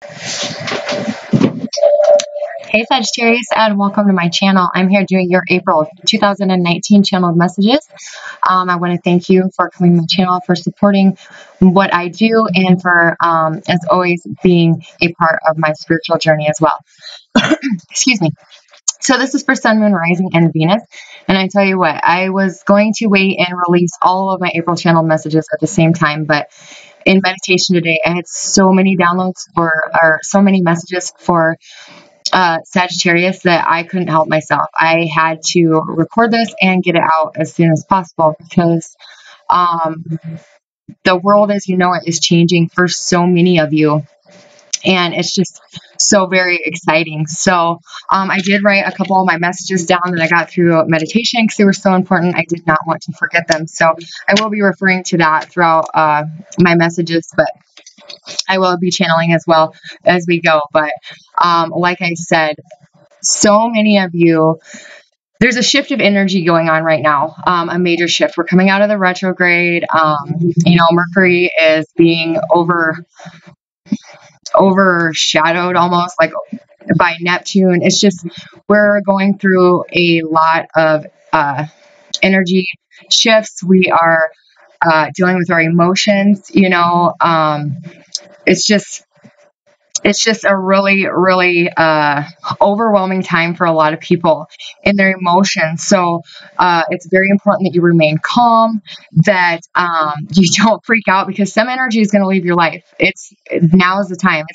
Hey Sagittarius, and welcome to my channel. I'm here doing your April 2019 channeled messages. I want to thank you for coming to my channel, for supporting what I do, and for, as always, being a part of my spiritual journey as well. Excuse me. So this is for Sun, Moon, Rising, and Venus. And I tell you what, I was going to wait and release all of my April channeled messages at the same time, but in meditation today, I had so many downloads or so many messages for Sagittarius that I couldn't help myself. I had to record this and get it out as soon as possible because the world as you know it is changing for so many of you. And it's just so very exciting. So I did write a couple of my messages down that I got through meditation because they were so important. I did not want to forget them. So I will be referring to that throughout my messages, but I will be channeling as well as we go. But like I said, so many of you, there's a shift of energy going on right now, a major shift. We're coming out of the retrograde. Mercury is being overshadowed almost like by Neptune. It's just, we're going through a lot of energy shifts. We are dealing with our emotions, it's just a really, really overwhelming time for a lot of people in their emotions. So it's very important that you remain calm, that you don't freak out, because some energy is going to leave your life. Now is the time.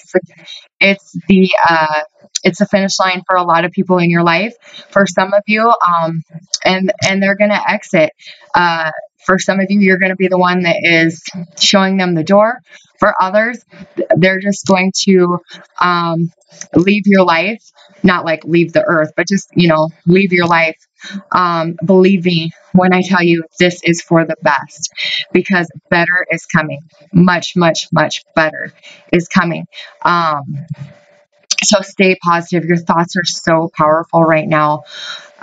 It's the finish line for a lot of people in your life. For some of you, and they're going to exit. For some of you, you're going to be the one that is showing them the door. For others, they're just going to leave your life, not like leave the earth, but just, leave your life. Believe me when I tell you this is for the best, because better is coming. Much, much, much better is coming. So stay positive. Your thoughts are so powerful right now.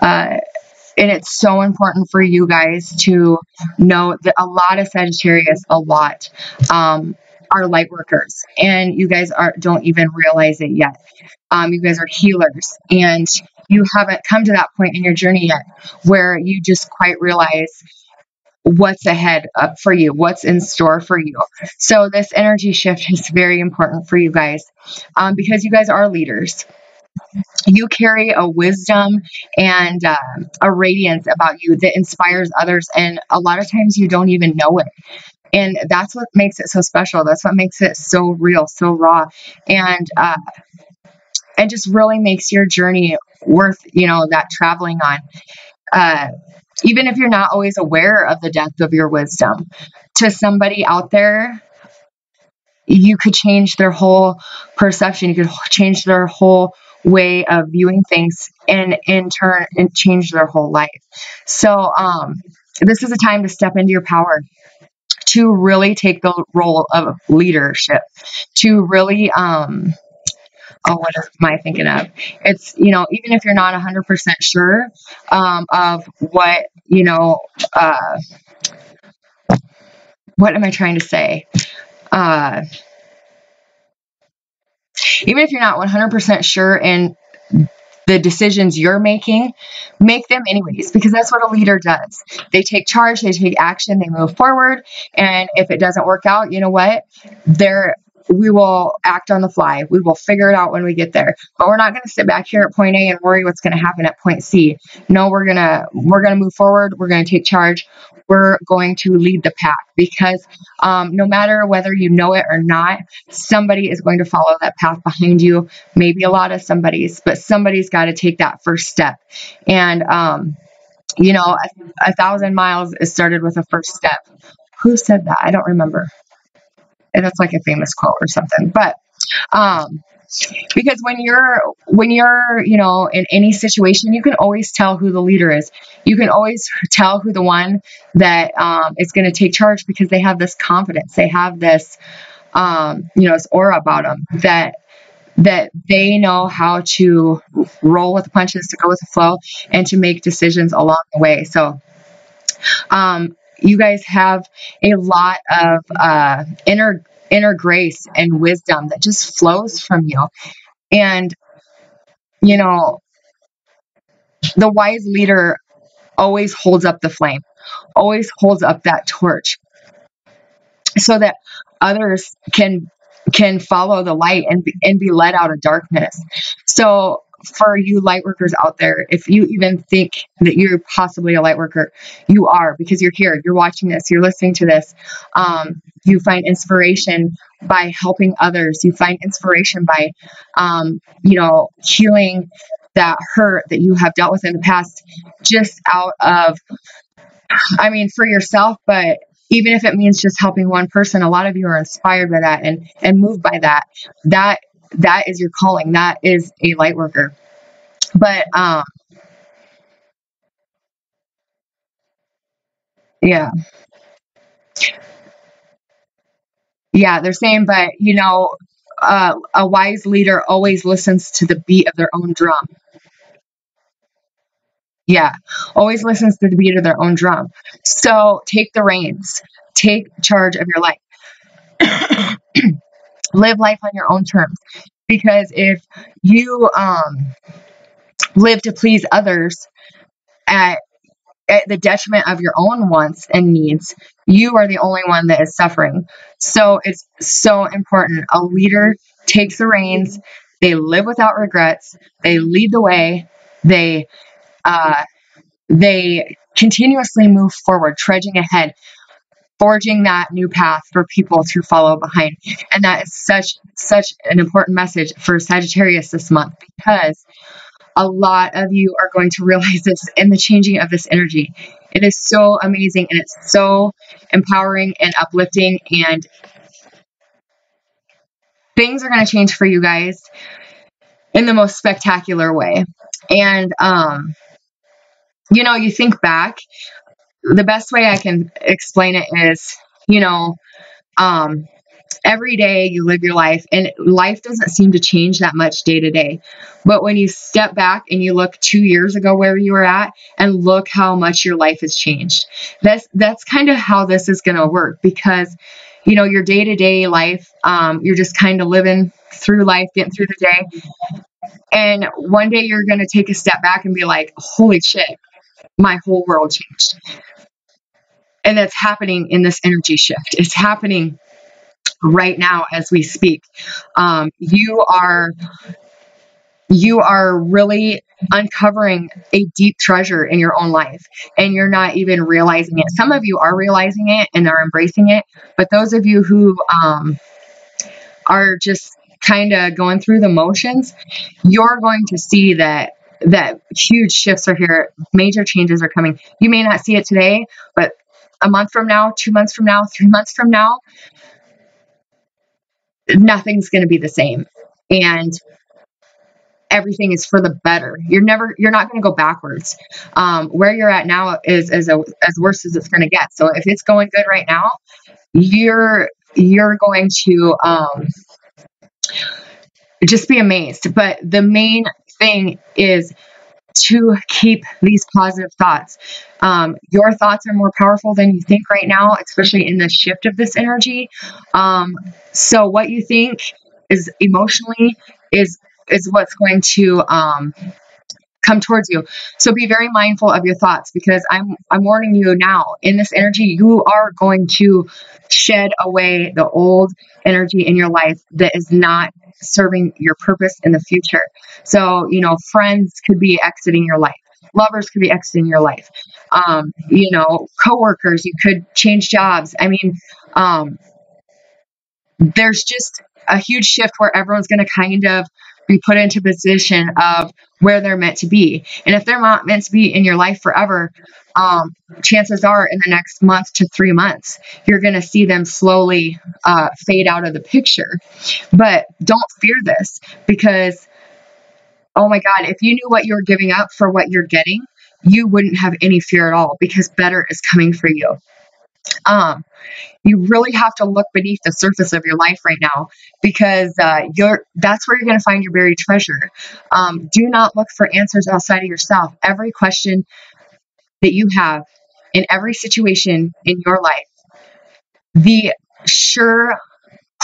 And it's so important for you guys to know that a lot of Sagittarius, are light workers, and you guys don't even realize it yet. You guys are healers, and you haven't come to that point in your journey yet where you just quite realize what's ahead for you, what's in store for you. So this energy shift is very important for you guys, because you guys are leaders. You carry a wisdom and a radiance about you that inspires others, and a lot of times you don't even know it. And that's what makes it so special. That's what makes it so real, so raw, and just really makes your journey worth, that traveling on. Even if you're not always aware of the depth of your wisdom, to somebody out there, you could change their whole perception. You could change their whole way of viewing things, and in turn, and change their whole life. So this is a time to step into your power, to really take the role of leadership, to really, what am I thinking of? It's, even if you're not 100% sure of what, what am I trying to say? Even if you're not 100% sure in the decisions you're making, make them anyways, because that's what a leader does. They take charge, they take action, they move forward. And if it doesn't work out, you know what? We will act on the fly. We will figure it out when we get there. But we're not going to sit back here at point A and worry what's going to happen at point C. No, we're going to move forward. We're going to take charge. We're going to lead the pack, because no matter whether you know it or not, somebody is going to follow that path behind you. Maybe a lot of somebody's, but somebody's got to take that first step. And, 1,000 miles is started with a first step. Who said that? I don't remember. And that's like a famous quote or something. But because when you're in any situation, you can always tell who the leader is. You can always tell who the one that is going to take charge, because they have this confidence. They have this this aura about them that they know how to roll with the punches, to go with the flow, and to make decisions along the way. So you guys have a lot of inner grace and wisdom that just flows from you. And, you know, the wise leader always holds up the flame, always holds up that torch so that others can follow the light and be led out of darkness. So for you light workers out there, if you even think that you're possibly a light worker, you are, because you're here, you're watching this, you're listening to this. You find inspiration by helping others. You find inspiration by, healing that hurt that you have dealt with in the past, just out of, for yourself, but even if it means just helping one person, a lot of you are inspired by that and moved by that. That is your calling. That is a light worker. But, yeah. Yeah, they're saying, but a wise leader always listens to the beat of their own drum. Yeah, always listens to the beat of their own drum. So take the reins, take charge of your life, live life on your own terms. Because if you live to please others at the detriment of your own wants and needs, you are the only one that is suffering. So it's so important. A leader takes the reins. They live without regrets. They lead the way. They continuously move forward, trudging ahead, forging that new path for people to follow behind. And that is such an important message for Sagittarius this month, because a lot of you are going to realize this in the changing of this energy. It is so amazing, and it's so empowering and uplifting, and things are going to change for you guys in the most spectacular way. And, you think back, the best way I can explain it is, every day you live your life, and life doesn't seem to change that much day to day. But when you step back and you look 2 years ago where you were at, and look how much your life has changed, that's kind of how this is going to work. Because, your day to day life, you're just kind of living through life, getting through the day. And one day you're going to take a step back and be like, holy shit, my whole world changed. And that's happening in this energy shift. It's happening right now as we speak. You are really uncovering a deep treasure in your own life, and you're not even realizing it. Some of you are realizing it and are embracing it, but those of you who are just kind of going through the motions, you're going to see that huge shifts are here. Major changes are coming. You may not see it today, but a month from now, 2 months from now, 3 months from now, nothing's going to be the same. And everything is for the better. You're not going to go backwards. Where you're at now is as worse as it's going to get. So if it's going good right now, you're going to just be amazed. But the main thing is to keep these positive thoughts. Your thoughts are more powerful than you think right now, especially in the shift of this energy. So what you think is emotionally is what's going to come towards you. So be very mindful of your thoughts, because I'm warning you now, in this energy, you are going to shed away the old energy in your life that is not serving your purpose in the future. So, friends could be exiting your life. Lovers could be exiting your life. Coworkers, you could change jobs. There's just a huge shift where everyone's going to kind of be put into position of where they're meant to be. And if they're not meant to be in your life forever, chances are in the next month to 3 months, you're going to see them slowly fade out of the picture. But don't fear this, because, oh my God, if you knew what you were giving up for what you're getting, you wouldn't have any fear at all, because better is coming for you. You really have to look beneath the surface of your life right now, because that's where you're going to find your buried treasure. Do not look for answers outside of yourself. Every question that you have in every situation in your life, the sure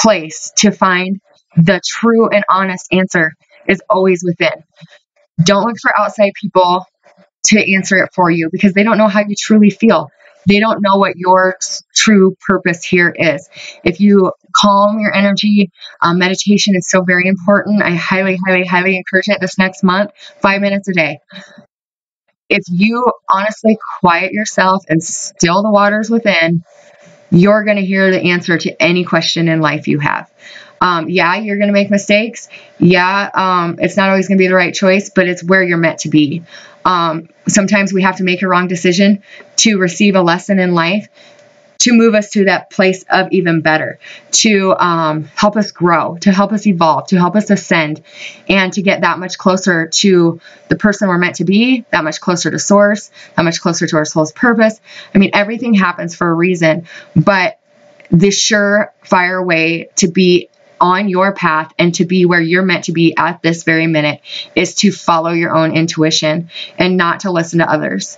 place to find the true and honest answer is always within. Don't look for outside people to answer it for you, because they don't know how you truly feel. They don't know what your true purpose here is. If you calm your energy, meditation is so very important. I highly, highly, highly encourage it this next month, 5 minutes a day. If you honestly quiet yourself and still the waters within, you're going to hear the answer to any question in life you have. Yeah, you're going to make mistakes. Yeah, it's not always going to be the right choice, but it's where you're meant to be. Sometimes we have to make a wrong decision to receive a lesson in life, to move us to that place of even better, to help us grow, to help us evolve, to help us ascend, and to get that much closer to the person we're meant to be, that much closer to source, that much closer to our soul's purpose. I mean, everything happens for a reason, but the surefire way to be on your path and to be where you're meant to be at this very minute is to follow your own intuition and not to listen to others.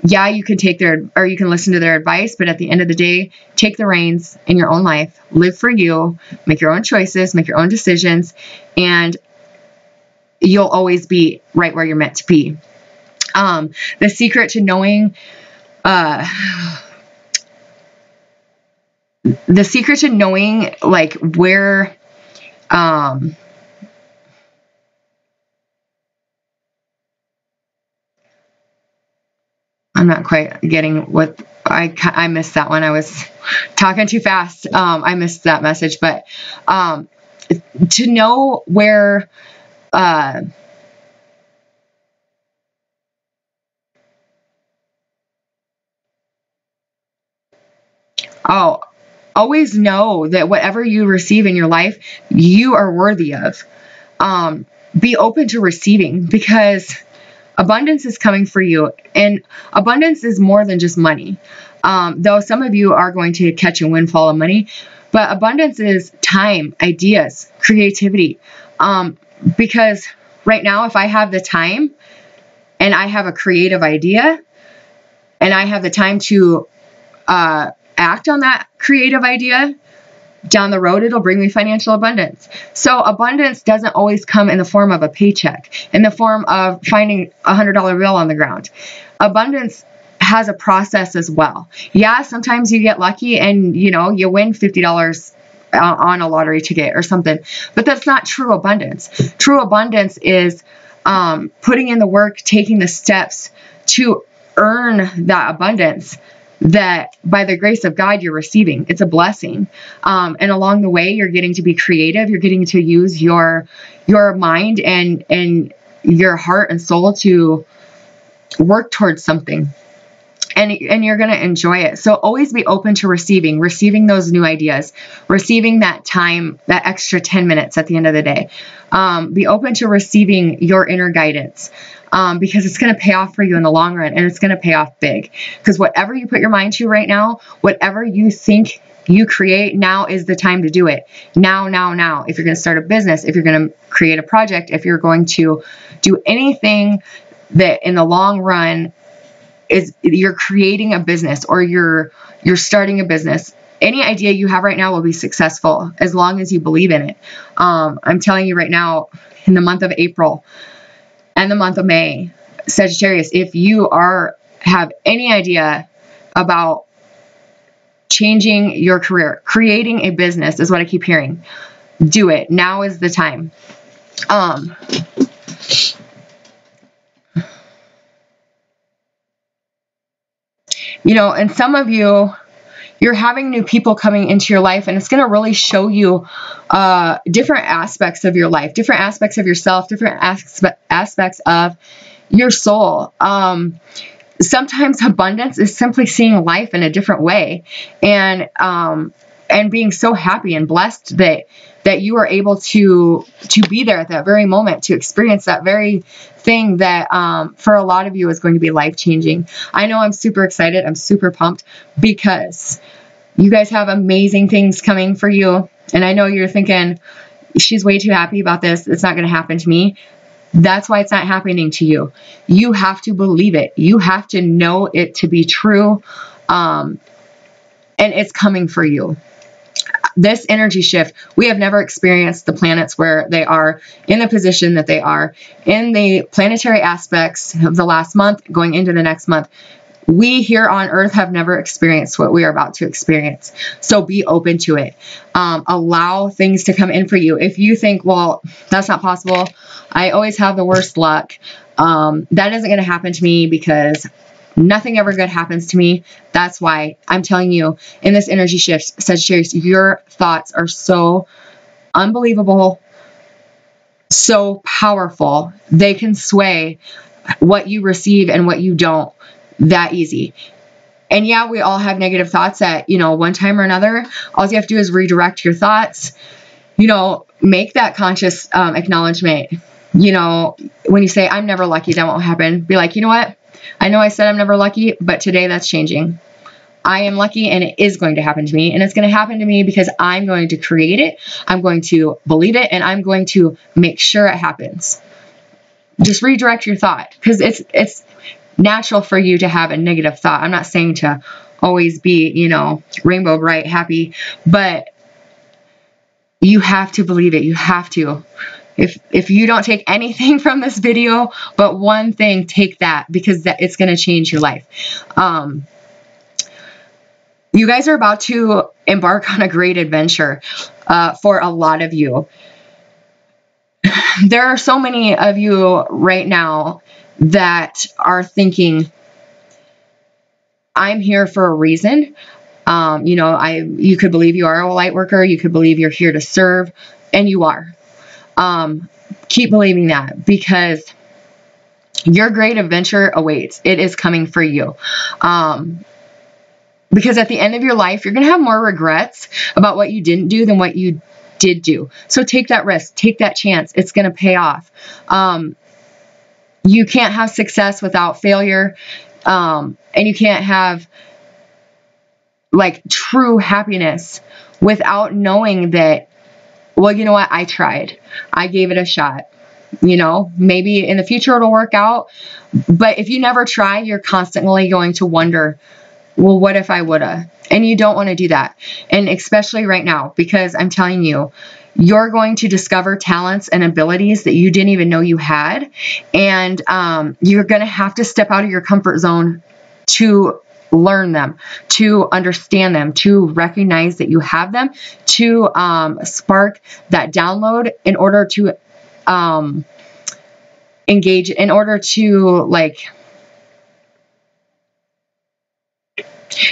Yeah, you can you can listen to their advice, but at the end of the day, take the reins in your own life, live for you, make your own choices, make your own decisions, and you'll always be right where you're meant to be. The secret to knowing, like where, I'm not quite getting what I missed that one. I was talking too fast. I missed that message, but, to know where, always know that whatever you receive in your life, you are worthy of. Be open to receiving, because abundance is coming for you, and abundance is more than just money. Though some of you are going to catch a windfall of money, but abundance is time, ideas, creativity. Because right now, if I have the time and I have a creative idea and I have the time to act on that creative idea, down the road, it'll bring me financial abundance. So abundance doesn't always come in the form of a paycheck, in the form of finding a $100 bill on the ground. Abundance has a process as well. Yeah, sometimes you get lucky and, you win $50 on a lottery ticket or something, but that's not true abundance. True abundance is putting in the work, taking the steps to earn that abundance that by the grace of God you're receiving. It's a blessing. And along the way, you're getting to be creative. You're getting to use your mind and your heart and soul to work towards something. And you're going to enjoy it. So always be open to receiving those new ideas, receiving that time, that extra 10 minutes at the end of the day. Be open to receiving your inner guidance, because it's going to pay off for you in the long run, and it's going to pay off big. Because whatever you put your mind to right now, whatever you think you create, now is the time to do it. Now. If you're going to start a business, if you're going to create a project, if you're going to do anything that in the long run is you're creating a business or you're starting a business, any idea you have right now will be successful as long as you believe in it. I'm telling you right now, in the month of April and the month of May, Sagittarius, if you have any idea about changing your career, creating a business is what I keep hearing, do it. Now is the time. And some of you're having new people coming into your life, and it's going to really show you different aspects of your life, different aspects of yourself, different aspects of your soul. Sometimes abundance is simply seeing life in a different way, and being so happy and blessed that you are able to be there at that very moment, to experience that very thing that for a lot of you is going to be life-changing. I know I'm super excited. I'm super pumped because you guys have amazing things coming for you. And I know you're thinking, she's way too happy about this. It's not going to happen to me. That's why it's not happening to you. You have to believe it. You have to know it to be true. And it's coming for you. this energy shift, we have never experienced the planets where they are, in the position that they are, in the planetary aspects of the last month, going into the next month. We here on Earth have never experienced what we are about to experience. So be open to it. Allow things to come in for you. If you think, well, that's not possible, I always have the worst luck, that isn't going to happen to me because nothing ever good happens to me. That's why I'm telling you, in this energy shift, Sagittarius, your thoughts are so unbelievable, so powerful. They can sway what you receive and what you don't that easy. And yeah, we all have negative thoughts at, one time or another. All you have to do is redirect your thoughts, make that conscious acknowledgement. When you say, I'm never lucky, that won't happen. Be like, you know what? I know I said I'm never lucky, but today that's changing. I am lucky and it is going to happen to me. And it's going to happen to me because I'm going to create it. I'm going to believe it. And I'm going to make sure it happens. Just redirect your thought, because it's natural for you to have a negative thought. I'm not saying to always be, rainbow bright, happy, but you have to believe it. You have to. If you don't take anything from this video, but one thing, take that, because it's going to change your life. You guys are about to embark on a great adventure for a lot of you. There are so many of you right now that are thinking, I'm here for a reason. You could believe you are a light worker. You could believe you're here to serve, and you are. Keep believing that, because your great adventure awaits. It is coming for you. Because at the end of your life, you're going to have more regrets about what you didn't do than what you did do. So take that risk, take that chance. It's going to pay off. You can't have success without failure. And you can't have true happiness without knowing that, well, you know what? I tried. I gave it a shot. Maybe in the future it'll work out. But if you never try, you're constantly going to wonder, well, what if I woulda? And you don't want to do that. And especially right now, because I'm telling you, you're going to discover talents and abilities that you didn't even know you had. And you're going to have to step out of your comfort zone to learn them, to understand them, to recognize that you have them, to spark that download in order to engage, in order to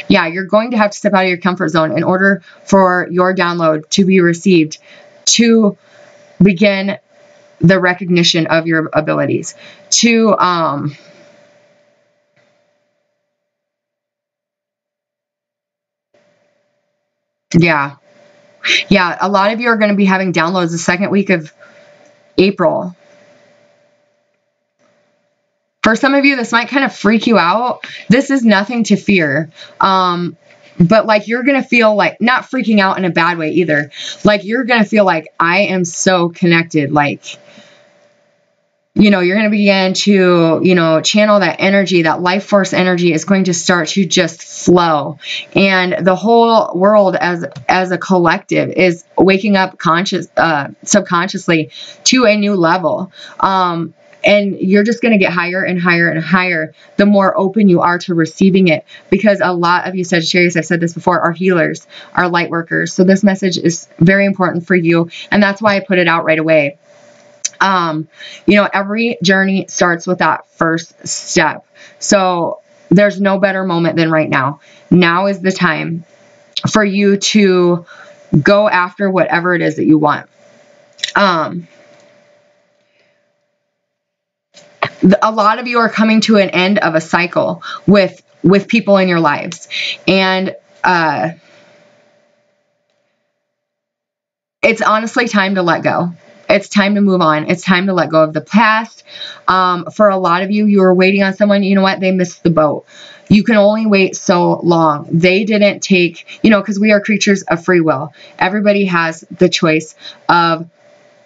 you're going to have to step out of your comfort zone in order for your download to be received, to begin the recognition of your abilities, to a lot of you are going to be having downloads the second week of April. For some of you, this might kind of freak you out. This is nothing to fear. But you're going to feel not freaking out in a bad way either. You're going to feel I am so connected. You're going to begin to, channel that energy, that life force energy is going to start to just flow. And the whole world as a collective is waking up subconsciously to a new level. And you're just going to get higher and higher and higher the more open you are to receiving it. Because a lot of you Sagittarius, I've said this before, are healers, are light workers. So this message is very important for you. And that's why I put it out right away. Every journey starts with that first step. So there's no better moment than right now. Now is the time for you to go after whatever it is that you want. A lot of you are coming to an end of a cycle with people in your lives. And it's honestly time to let go. It's time to move on. It's time to let go of the past. For a lot of you, you were waiting on someone. You know what? They missed the boat. You can only wait so long. They didn't take, because we are creatures of free will. Everybody has the choice of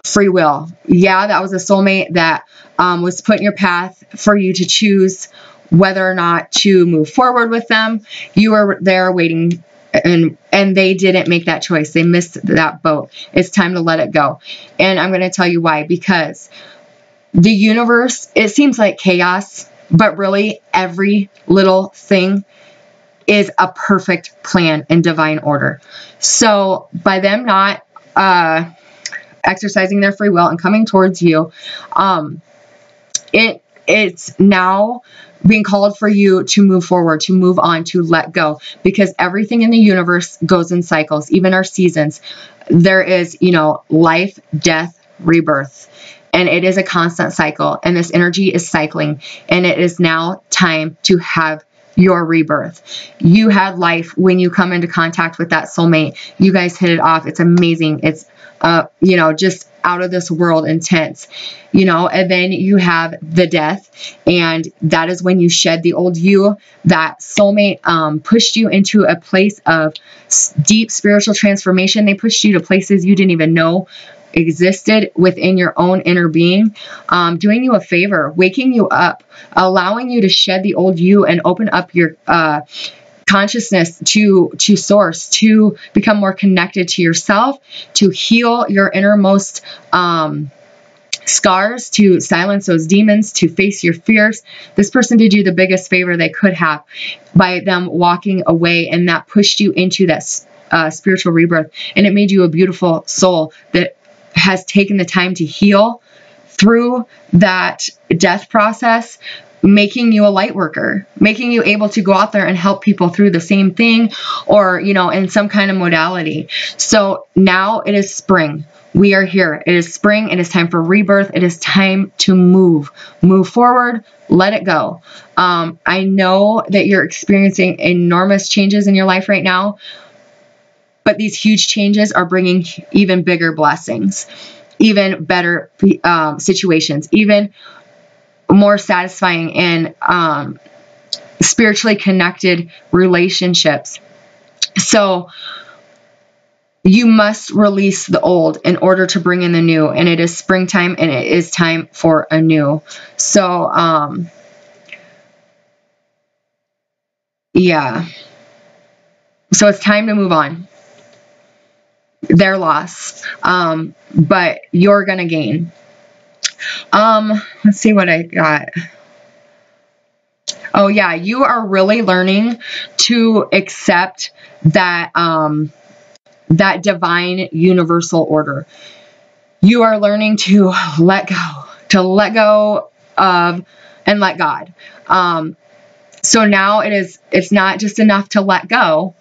free will. Yeah, that was a soulmate that was put in your path for you to choose whether or not to move forward with them. You were there waiting And they didn't make that choice. They missed that boat. It's time to let it go. And I'm going to tell you why. Because the universe, it seems like chaos, but really every little thing is a perfect plan in divine order. So by them not exercising their free will and coming towards you, it's now being called for you to move forward, to move on, to let go, because everything in the universe goes in cycles, even our seasons. There is, life, death, rebirth, and it is a constant cycle, and this energy is cycling, and it is now time to have your rebirth. You had life when you come into contact with that soulmate. You guys hit it off. It's amazing. It's, just out of this world intense, and then you have the death, and that is when you shed the old you. That soulmate pushed you into a place of deep spiritual transformation. They pushed you to places you didn't even know existed within your own inner being, doing you a favor, waking you up, allowing you to shed the old you and open up your consciousness to source, to become more connected to yourself, to heal your innermost scars, to silence those demons, to face your fears. This person did you the biggest favor they could have by them walking away, and that pushed you into that spiritual rebirth, and it made you a beautiful soul that has taken the time to heal through that death process, making you a light worker, making you able to go out there and help people through the same thing, or, in some kind of modality. So now it is spring. We are here. It is spring. It is time for rebirth. It is time to move forward. Let it go. I know that you're experiencing enormous changes in your life right now, but these huge changes are bringing even bigger blessings, even better situations, even more satisfying and spiritually connected relationships. So you must release the old in order to bring in the new, and it is springtime, and it is time for a new. So yeah, so it's time to move on. Their loss, but you're gonna gain. Let's see what I got. Oh yeah, you are really learning to accept that that divine universal order. You are learning to let go of and let God. So now it's not just enough to let go.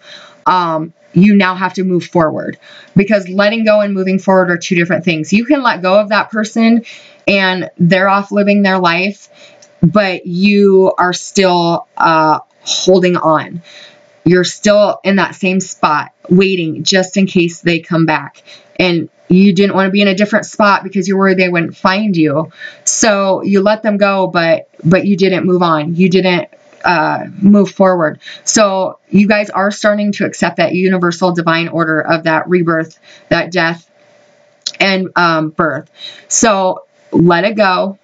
You now have to move forward, because letting go and moving forward are two different things. You can let go of that person and they're off living their life, but you are still holding on. You're still in that same spot, waiting just in case they come back. And you didn't want to be in a different spot because you're worried they wouldn't find you. So you let them go, but you didn't move on. You didn't move forward. So you guys are starting to accept that universal divine order of that rebirth, that death, and birth. So let it go,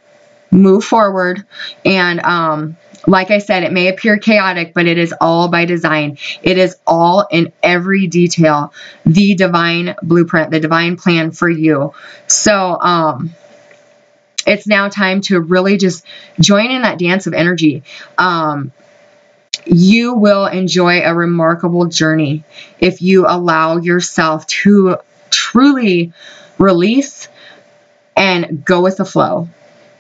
move forward, and like I said, it may appear chaotic, but it is all by design. It is all in every detail, the divine blueprint, the divine plan for you. So it's now time to really just join in that dance of energy. You will enjoy a remarkable journey if you allow yourself to truly release and go with the flow.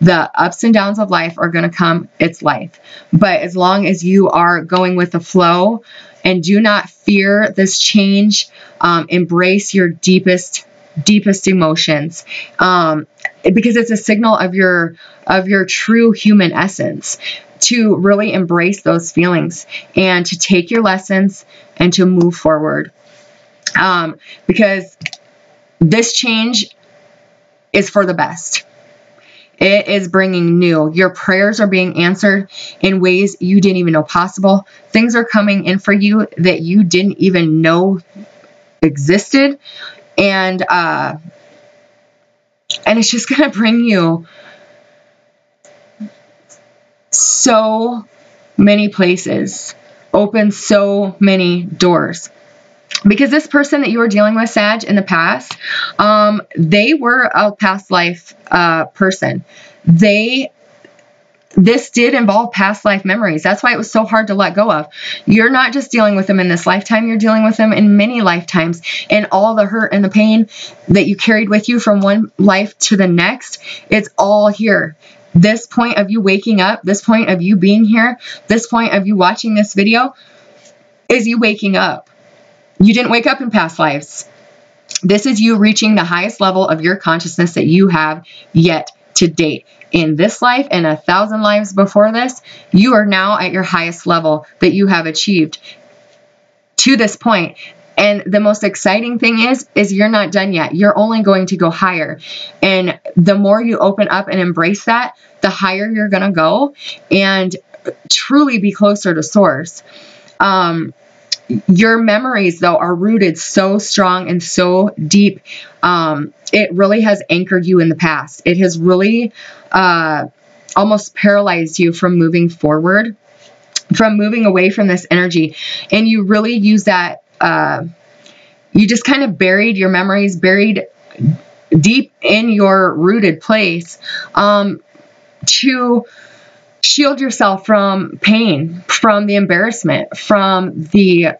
The ups and downs of life are going to come. It's life. But as long as you are going with the flow and do not fear this change, embrace your deepest emotions, because it's a signal of your true human essence, to really embrace those feelings and to take your lessons and to move forward. Because this change is for the best. It is bringing new. Your prayers are being answered in ways you didn't even know possible. Things are coming in for you that you didn't even know existed. And it's just going to bring you so many places, open so many doors. Because this person that you were dealing with, Sag, in the past, they were a past life person. This did involve past life memories. That's why it was so hard to let go of. You're not just dealing with them in this lifetime. You're dealing with them in many lifetimes. And all the hurt and the pain that you carried with you from one life to the next, it's all here. This point of you waking up, this point of you being here, this point of you watching this video is you waking up. You didn't wake up in past lives. This is you reaching the highest level of your consciousness that you have yet to date. In this life and 1,000 lives before this, you are now at your highest level that you have achieved to this point. And the most exciting thing is you're not done yet. You're only going to go higher. And the more you open up and embrace that, the higher you're going to go and truly be closer to source. Your memories, though, are rooted so strong and so deep. It really has anchored you in the past. It has really almost paralyzed you from moving forward, from moving away from this energy. And you really use that, you just kind of buried your memories, buried deep in your rooted place, to shield yourself from pain, from the embarrassment, from the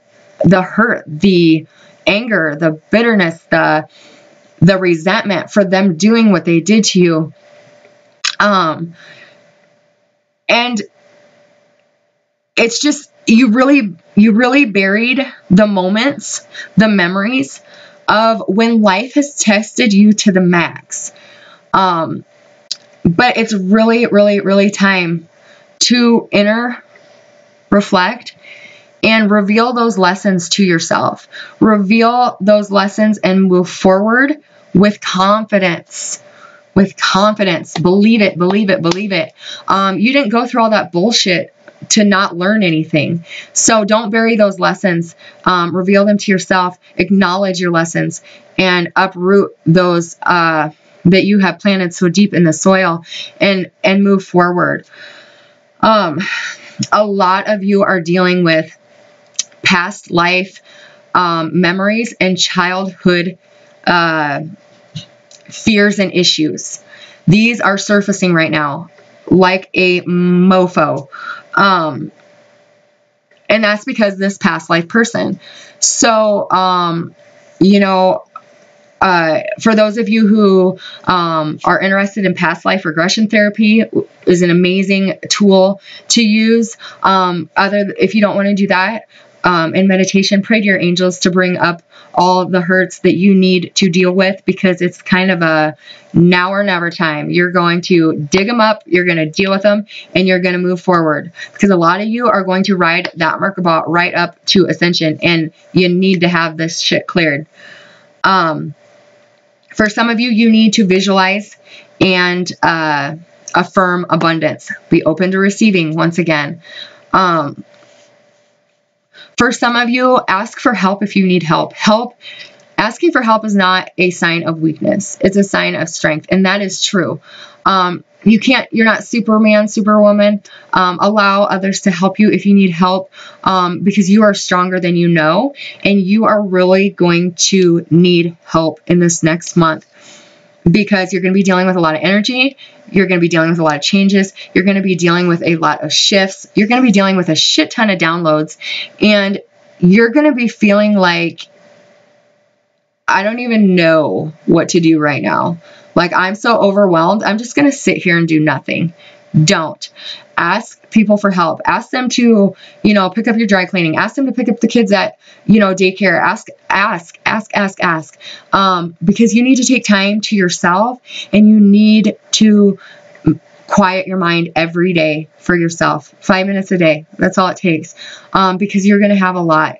hurt, the anger, the bitterness, the resentment for them doing what they did to you. And it's just, you really buried the moments, the memories of when life has tested you to the max. But it's really, really, really time to reflect and reveal those lessons to yourself. Reveal those lessons and move forward with confidence. With confidence. Believe it, believe it, believe it. You didn't go through all that bullshit to not learn anything. So don't bury those lessons. Reveal them to yourself. Acknowledge your lessons and uproot those that you have planted so deep in the soil and move forward. A lot of you are dealing with past life memories and childhood fears and issues. These are surfacing right now like a mofo. And that's because this past life person. So, for those of you who are interested in past life regression therapy, is an amazing tool to use. If you don't want to do that, in meditation, pray to your angels to bring up all the hurts that you need to deal with, because it's kind of a now or never time. You're going to dig them up, you're going to deal with them, and you're going to move forward, because a lot of you are going to ride that Merkabah right up to ascension, and you need to have this shit cleared. For some of you, you need to visualize and affirm abundance. Be open to receiving once again. For some of you, ask for help if you need help. Asking for help is not a sign of weakness. It's a sign of strength, and that is true. You're not Superman, Superwoman. Allow others to help you if you need help, because you are stronger than you know, and you are really going to need help in this next month, because you're going to be dealing with a lot of energy. You're going to be dealing with a lot of changes. You're going to be dealing with a lot of shifts. You're going to be dealing with a shit ton of downloads, and you're going to be feeling like, I don't even know what to do right now. Like, I'm so overwhelmed. I'm just going to sit here and do nothing. Don't. Ask people for help. Ask them to, pick up your dry cleaning. Ask them to pick up the kids at, daycare. Ask. Because you need to take time to yourself, and you need to quiet your mind every day for yourself. 5 minutes a day. That's all it takes. Because you're going to have a lot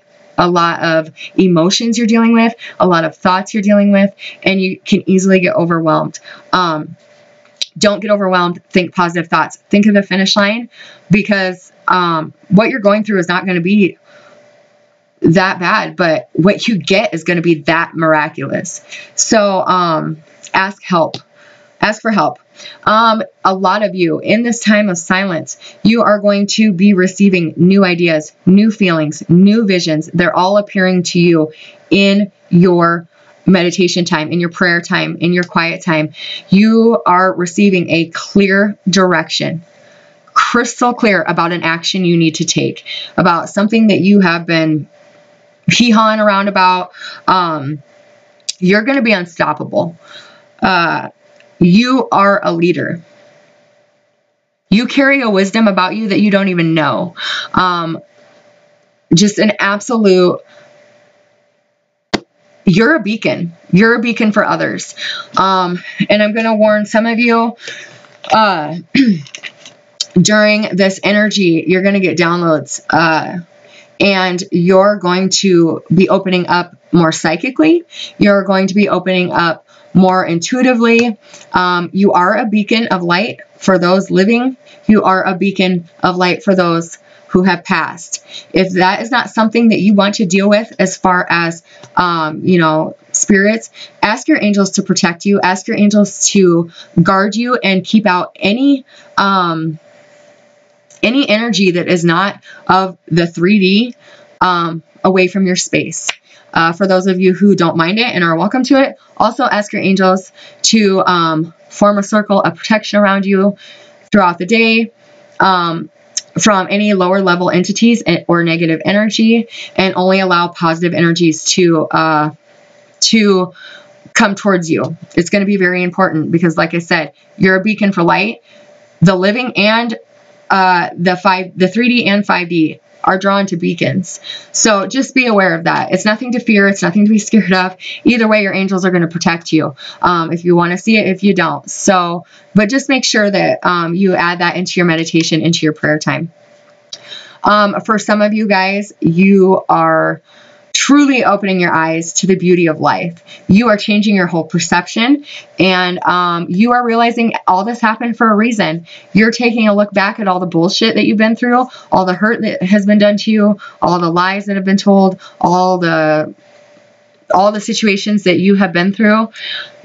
of emotions you're dealing with, a lot of thoughts you're dealing with, and you can easily get overwhelmed. Don't get overwhelmed. Think positive thoughts. Think of the finish line, because what you're going through is not going to be that bad, but what you get is going to be that miraculous. So ask help. Ask for help. A lot of you in this time of silence, you are going to be receiving new ideas, new feelings, new visions. They're all appearing to you in your meditation time, in your prayer time, in your quiet time. You are receiving a clear direction, crystal clear about an action you need to take, about something that you have been hee-hawing around about. You're going to be unstoppable. You are a leader. You carry a wisdom about you that you don't even know. Just an absolute, you're a beacon. You're a beacon for others. And I'm going to warn some of you, during this energy, you're going to get downloads, and you're going to be opening up more psychically. You're going to be opening up more intuitively. You are a beacon of light for those living. You are a beacon of light for those who have passed. If that is not something that you want to deal with as far as, spirits, ask your angels to protect you. Ask your angels to guard you and keep out any energy that is not of the 3D away from your space. For those of you who don't mind it and are welcome to it, also ask your angels to form a circle of protection around you throughout the day from any lower level entities or negative energy, and only allow positive energies to come towards you. It's going to be very important because, like I said, you're a beacon for light. The living and the 3D and 5D are drawn to beacons. So just be aware of that. It's nothing to fear. It's nothing to be scared of. Either way, your angels are going to protect you. If you want to see it, if you don't. So, but just make sure that you add that into your meditation, into your prayer time. For some of you guys, you are truly opening your eyes to the beauty of life. You are changing your whole perception, and you are realizing all this happened for a reason. You're taking a look back at all the bullshit that you've been through, all the hurt that has been done to you, all the lies that have been told, all the situations that you have been through.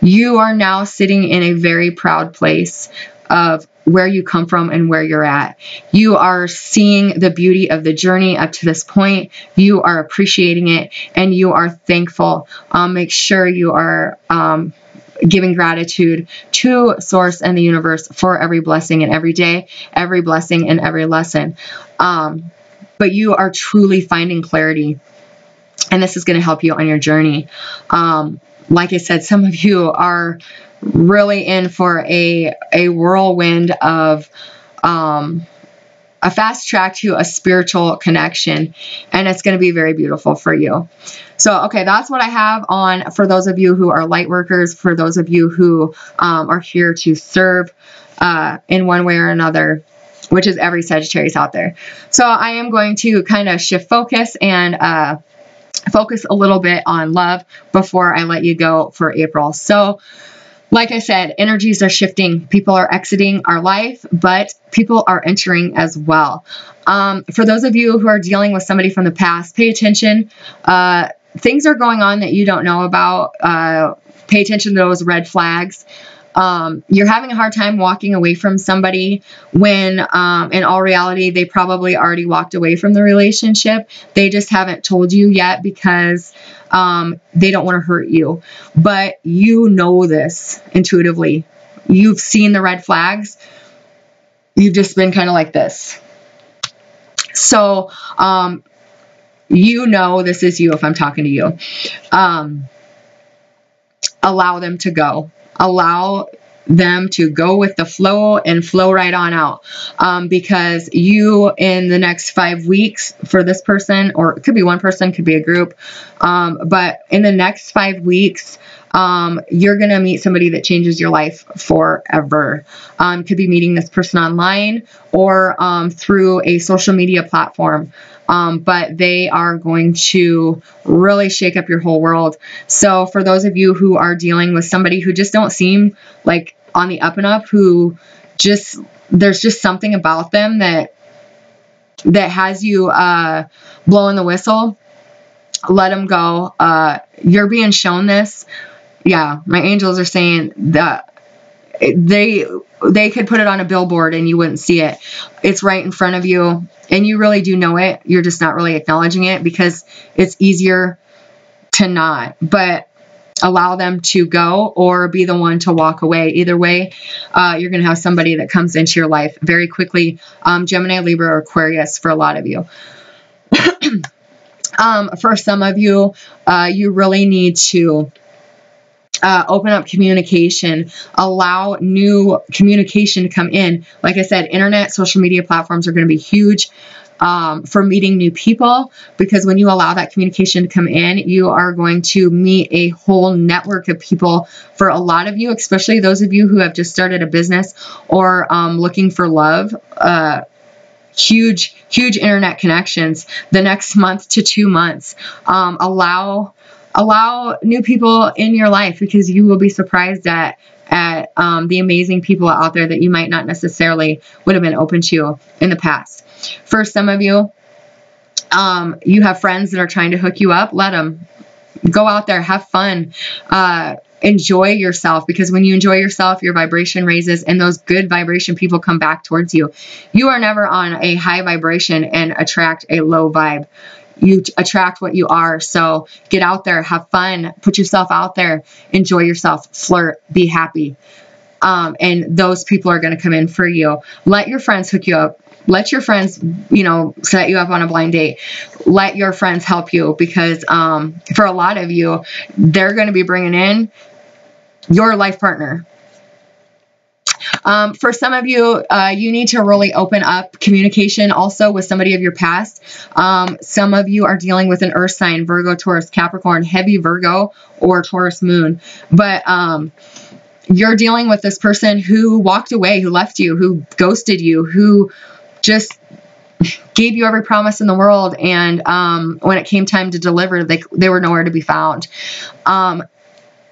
You are now sitting in a very proud place of where you come from and where you're at. You are seeing the beauty of the journey up to this point. You are appreciating it, and you are thankful. Make sure you are giving gratitude to Source and the universe for every blessing in every day, every blessing in every lesson. But you are truly finding clarity, and this is going to help you on your journey. Like I said, some of you are really in for a whirlwind of a fast track to a spiritual connection, and it's going to be very beautiful for you. So, okay, that's what I have on for those of you who are light workers, for those of you who are here to serve in one way or another, which is every Sagittarius out there. So I am going to kind of shift focus and focus a little bit on love before I let you go for April. So, like I said, energies are shifting. People are exiting our life, but people are entering as well. For those of you who are dealing with somebody from the past, pay attention. Things are going on that you don't know about. Pay attention to those red flags. You're having a hard time walking away from somebody when, in all reality, they probably already walked away from the relationship. They just haven't told you yet because they don't want to hurt you. But you know this intuitively. You've seen the red flags. You've just been kind of like this. So, you know this is you if I'm talking to you. Allow them to go. Allow them to go with the flow and flow right on out. Because you, in the next 5 weeks for this person, or it could be one person, could be a group. But in the next 5 weeks, you're going to meet somebody that changes your life forever. Could be meeting this person online or through a social media platform. But they are going to really shake up your whole world. So for those of you who are dealing with somebody who just don't seem like on the up and up, who just, there's just something about them that has you blowing the whistle, let them go. You're being shown this. Yeah, my angels are saying that they could put it on a billboard and you wouldn't see it. It's right in front of you, and you really do know it. You're just not really acknowledging it because it's easier to not. But allow them to go or be the one to walk away. Either way, you're going to have somebody that comes into your life very quickly. Gemini, Libra, or Aquarius for a lot of you. For some of you, you really need to open up communication, allow new communication to come in. Like I said, internet, social media platforms are going to be huge for meeting new people, because when you allow that communication to come in, you are going to meet a whole network of people. For a lot of you, especially those of you who have just started a business or looking for love, huge internet connections the next month to 2 months. Allow new people in your life, because you will be surprised at the amazing people out there that you might not necessarily would have been open to in the past. For some of you, you have friends that are trying to hook you up. Let them go out there, have fun, enjoy yourself, because when you enjoy yourself, your vibration raises and those good vibration people come back towards you. You are never on a high vibration and attract a low vibe. You attract what you are. So get out there, have fun, put yourself out there, enjoy yourself, flirt, be happy. And those people are going to come in for you. Let your friends hook you up. Let your friends, set you up on a blind date. Let your friends help you, because for a lot of you, they're going to be bringing in your life partner. For some of you, you need to really open up communication also with somebody of your past. Some of you are dealing with an earth sign, Virgo, Taurus, Capricorn, heavy Virgo, or Taurus moon. But you're dealing with this person who walked away, who left you, who ghosted you, who just gave you every promise in the world. And when it came time to deliver, they were nowhere to be found.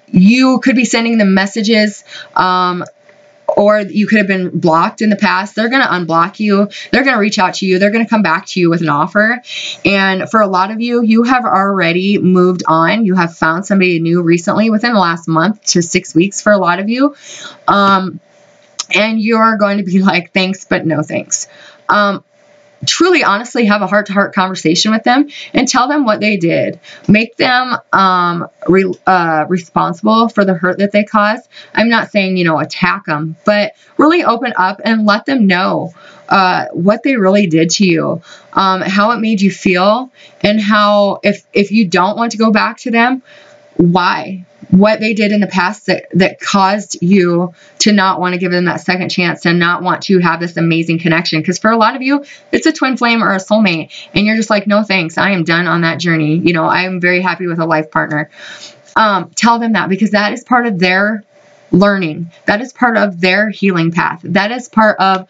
You could be sending them messages, or you could have been blocked in the past. They're going to unblock you. They're going to reach out to you. They're going to come back to you with an offer. And for a lot of you, you have already moved on. You have found somebody new recently within the last month to 6 weeks for a lot of you. And you're going to be like, thanks, but no thanks. Truly, honestly, have a heart-to-heart conversation with them and tell them what they did. Make them responsible for the hurt that they caused. I'm not saying, attack them, but really open up and let them know what they really did to you, how it made you feel, and how, if you don't want to go back to them, why? What they did in the past that caused you to not want to give them that second chance, to not want to have this amazing connection. Because for a lot of you, it's a twin flame or a soulmate, and you're just like, no thanks, I am done on that journey. I'm very happy with a life partner. Tell them that, because that is part of their learning. That is part of their healing path. That is part of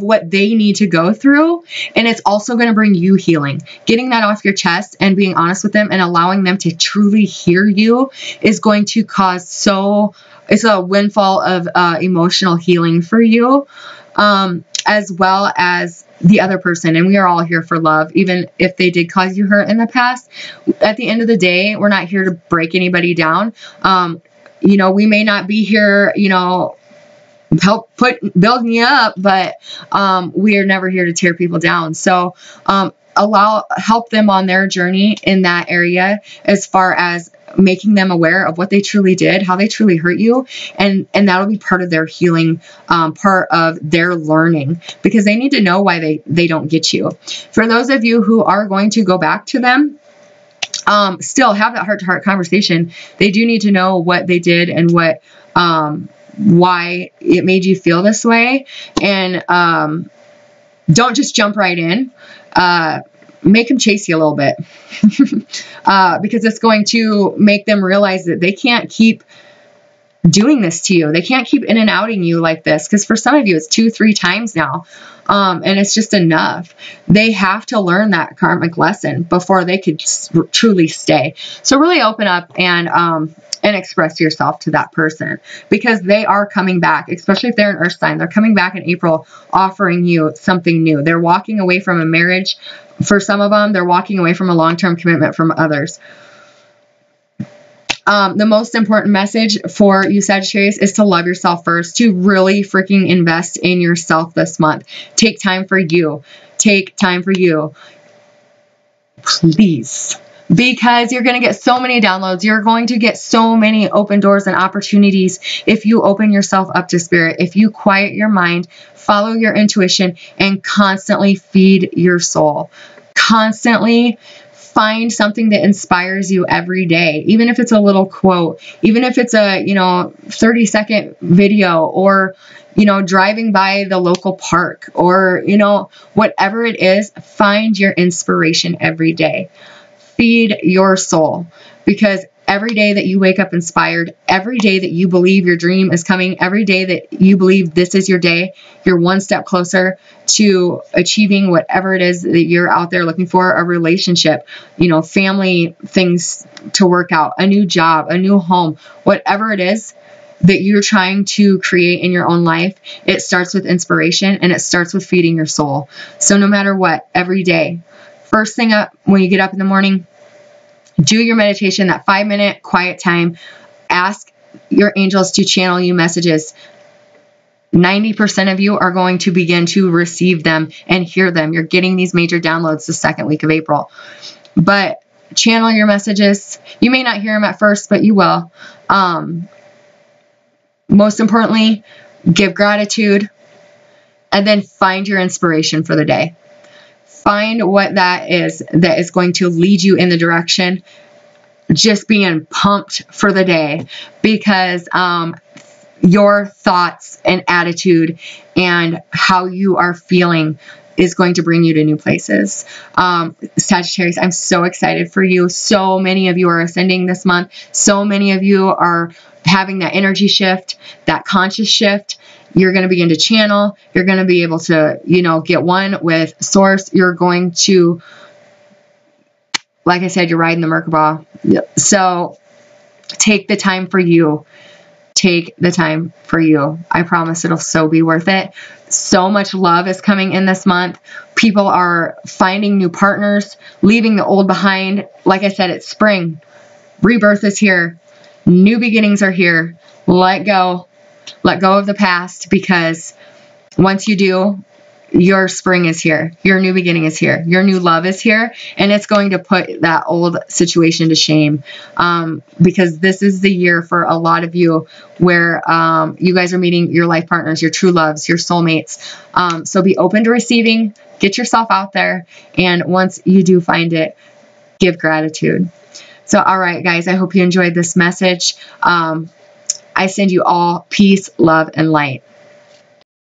what they need to go through. And it's also going to bring you healing. Getting that off your chest and being honest with them and allowing them to truly hear you is going to cause it's a windfall of emotional healing for you, as well as the other person. And we are all here for love, even if they did cause you hurt in the past. At the end of the day, we're not here to break anybody down. We may not be here, help building you up, but we are never here to tear people down. So help them on their journey in that area, as far as making them aware of what they truly did, how they truly hurt you, and that'll be part of their healing, part of their learning, because they need to know why they don't get you. For those of you who are going to go back to them, still have that heart-to-heart conversation. They do need to know what they did and why it made you feel this way. And don't just jump right in. Make them chase you a little bit, because it's going to make them realize that they can't keep doing this to you. They can't keep in and outing you like this, because for some of you, it's 2-3 times now. And it's just enough. They have to learn that karmic lesson before they could truly stay. So really open up and express yourself to that person, because they are coming back, especially if they're an earth sign. They're coming back in April offering you something new. They're walking away from a marriage. For some of them, they're walking away from a long-term commitment from others. The most important message for you Sagittarius is to love yourself first, to really freaking invest in yourself this month. Take time for you. Take time for you. Please. Because you're going to get so many downloads. You're going to get so many open doors and opportunities if you open yourself up to spirit, if you quiet your mind, follow your intuition, and constantly feed your soul. Constantly find something that inspires you every day, even if it's a little quote, even if it's a, 30-second video, or, driving by the local park, or, whatever it is, find your inspiration every day. Feed your soul, because every day that you wake up inspired, every day that you believe your dream is coming, every day that you believe this is your day, you're one step closer to achieving whatever it is that you're out there looking for, a relationship, family things to work out, a new job, a new home, whatever it is that you're trying to create in your own life. It starts with inspiration, and it starts with feeding your soul. So no matter what, every day, first thing up when you get up in the morning, do your meditation, that 5-minute quiet time. Ask your angels to channel you messages. 90% of you are going to begin to receive them and hear them. You're getting these major downloads the second week of April. But channel your messages. You may not hear them at first, but you will. Most importantly, give gratitude, and then find your inspiration for the day. Find what that is going to lead you in the direction, just being pumped for the day, because your thoughts and attitude and how you are feeling is going to bring you to new places. Sagittarius, I'm so excited for you. So many of you are ascending this month. So many of you are having that energy shift, that conscious shift. You're going to begin to channel. You're going to be able to, get one with source. You're going to, like I said, you're riding the Merkaba. So take the time for you. Take the time for you. I promise it'll so be worth it. So much love is coming in this month. People are finding new partners, leaving the old behind. Like I said, it's spring. Rebirth is here. New beginnings are here. Let go. Let go of the past, because once you do, your spring is here. Your new beginning is here. Your new love is here, and it's going to put that old situation to shame, because this is the year for a lot of you where you guys are meeting your life partners, your true loves, your soulmates. So be open to receiving. Get yourself out there, and once you do find it, give gratitude. So, all right, guys, I hope you enjoyed this message. I send you all peace, love, and light.